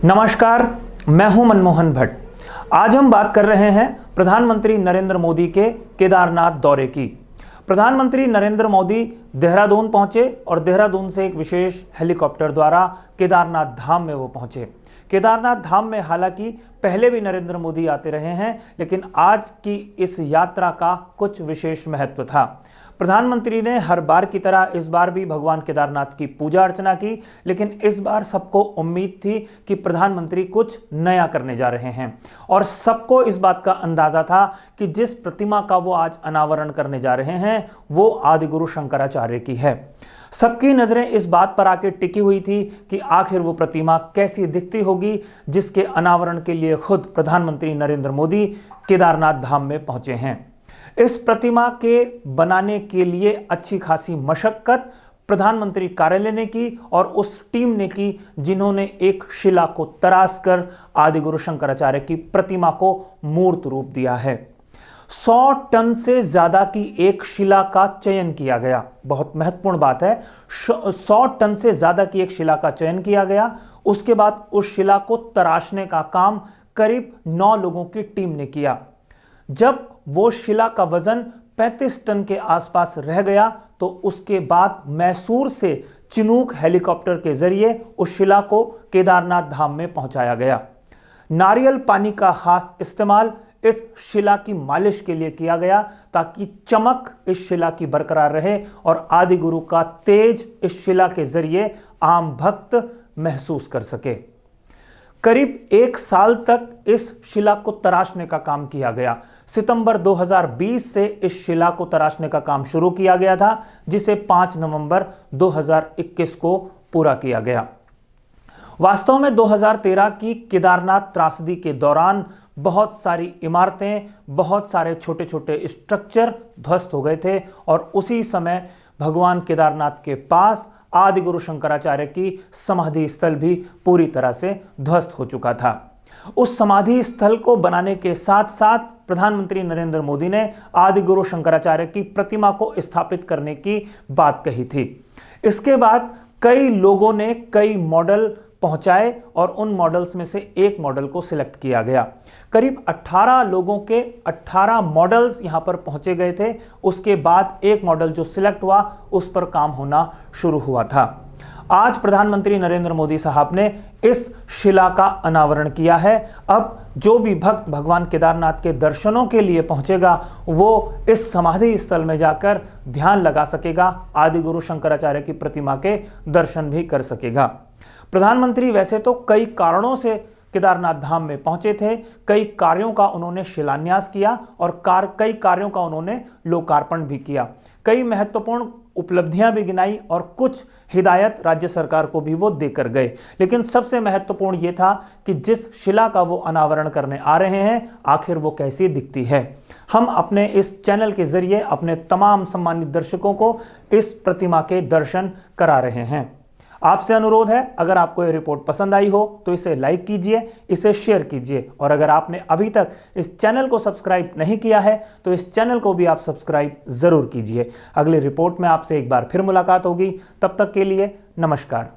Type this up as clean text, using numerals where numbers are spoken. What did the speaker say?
नमस्कार, मैं हूं मनमोहन भट्ट। आज हम बात कर रहे हैं प्रधानमंत्री नरेंद्र मोदी के केदारनाथ दौरे की। प्रधानमंत्री नरेंद्र मोदी देहरादून पहुंचे और देहरादून से एक विशेष हेलीकॉप्टर द्वारा केदारनाथ धाम में वो पहुंचे। केदारनाथ धाम में हालांकि पहले भी नरेंद्र मोदी आते रहे हैं, लेकिन आज की इस यात्रा का कुछ विशेष महत्व था। प्रधानमंत्री ने हर बार की तरह इस बार भी भगवान केदारनाथ की पूजा अर्चना की, लेकिन इस बार सबको उम्मीद थी कि प्रधानमंत्री कुछ नया करने जा रहे हैं और सबको इस बात का अंदाजा था कि जिस प्रतिमा का वो आज अनावरण करने जा रहे हैं वो आदिगुरु शंकराचार्य की है। सबकी नजरें इस बात पर आके टिकी हुई थी कि आखिर वो प्रतिमा कैसी दिखती होगी जिसके अनावरण के लिए खुद प्रधानमंत्री नरेंद्र मोदी केदारनाथ धाम में पहुंचे हैं। इस प्रतिमा के बनाने के लिए अच्छी खासी मशक्कत प्रधानमंत्री कार्यालय ने की और उस टीम ने की जिन्होंने एक शिला को तराश कर आदिगुरु शंकराचार्य की प्रतिमा को मूर्त रूप दिया है। 100 टन से ज्यादा की एक शिला का चयन किया गया। बहुत महत्वपूर्ण बात है, 100 टन से ज्यादा की एक शिला का चयन किया गया। उसके बाद उस शिला को तराशने का काम करीब 9 लोगों की टीम ने किया। जब वो शिला का वजन 35 टन के आसपास रह गया तो उसके बाद मैसूर से चिनूक हेलीकॉप्टर के जरिए उस शिला को केदारनाथ धाम में पहुंचाया गया। नारियल पानी का खास इस्तेमाल इस शिला की मालिश के लिए किया गया ताकि चमक इस शिला की बरकरार रहे और आदि गुरु का तेज इस शिला के जरिए आम भक्त महसूस कर सके। करीब 1 साल तक इस शिला को तराशने का काम किया गया। सितंबर 2020 से इस शिला को तराशने का काम शुरू किया गया था, जिसे 5 नवंबर 2021 को पूरा किया गया। वास्तव में 2013 की केदारनाथ त्रासदी के दौरान बहुत सारी इमारतें, बहुत सारे छोटे छोटे स्ट्रक्चर ध्वस्त हो गए थे और उसी समय भगवान केदारनाथ के पास आदिगुरु शंकराचार्य की समाधि स्थल भी पूरी तरह से ध्वस्त हो चुका था। उस समाधि स्थल को बनाने के साथ साथ प्रधानमंत्री नरेंद्र मोदी ने आदिगुरु शंकराचार्य की प्रतिमा को स्थापित करने की बात कही थी। इसके बाद कई लोगों ने कई मॉडल पहुंचाए और उन मॉडल्स में से एक मॉडल को सिलेक्ट किया गया। करीब 18 लोगों के 18 मॉडल्स यहां पर पहुंचे गए थे। उसके बाद एक मॉडल जो सिलेक्ट हुआ उस पर काम होना शुरू हुआ था। आज प्रधानमंत्री नरेंद्र मोदी साहब ने इस शिला का अनावरण किया है। अब जो भी भक्त भगवान केदारनाथ के दर्शनों के लिए पहुंचेगा वो इस समाधि स्थल में जाकर ध्यान लगा सकेगा, आदिगुरु शंकराचार्य की प्रतिमा के दर्शन भी कर सकेगा। प्रधानमंत्री वैसे तो कई कारणों से केदारनाथ धाम में पहुंचे थे, कई कार्यों का उन्होंने शिलान्यास किया और कई कार्यों का उन्होंने लोकार्पण भी किया। कई महत्वपूर्ण उपलब्धियां भी गिनाई और कुछ हिदायत राज्य सरकार को भी वो देकर गए। लेकिन सबसे महत्वपूर्ण ये था कि जिस शिला का वो अनावरण करने आ रहे हैं आखिर वो कैसी दिखती है। हम अपने इस चैनल के जरिए अपने तमाम सम्मानित दर्शकों को इस प्रतिमा के दर्शन करा रहे हैं। आपसे अनुरोध है, अगर आपको ये रिपोर्ट पसंद आई हो तो इसे लाइक कीजिए, इसे शेयर कीजिए और अगर आपने अभी तक इस चैनल को सब्सक्राइब नहीं किया है तो इस चैनल को भी आप सब्सक्राइब जरूर कीजिए। अगली रिपोर्ट में आपसे एक बार फिर मुलाकात होगी। तब तक के लिए नमस्कार।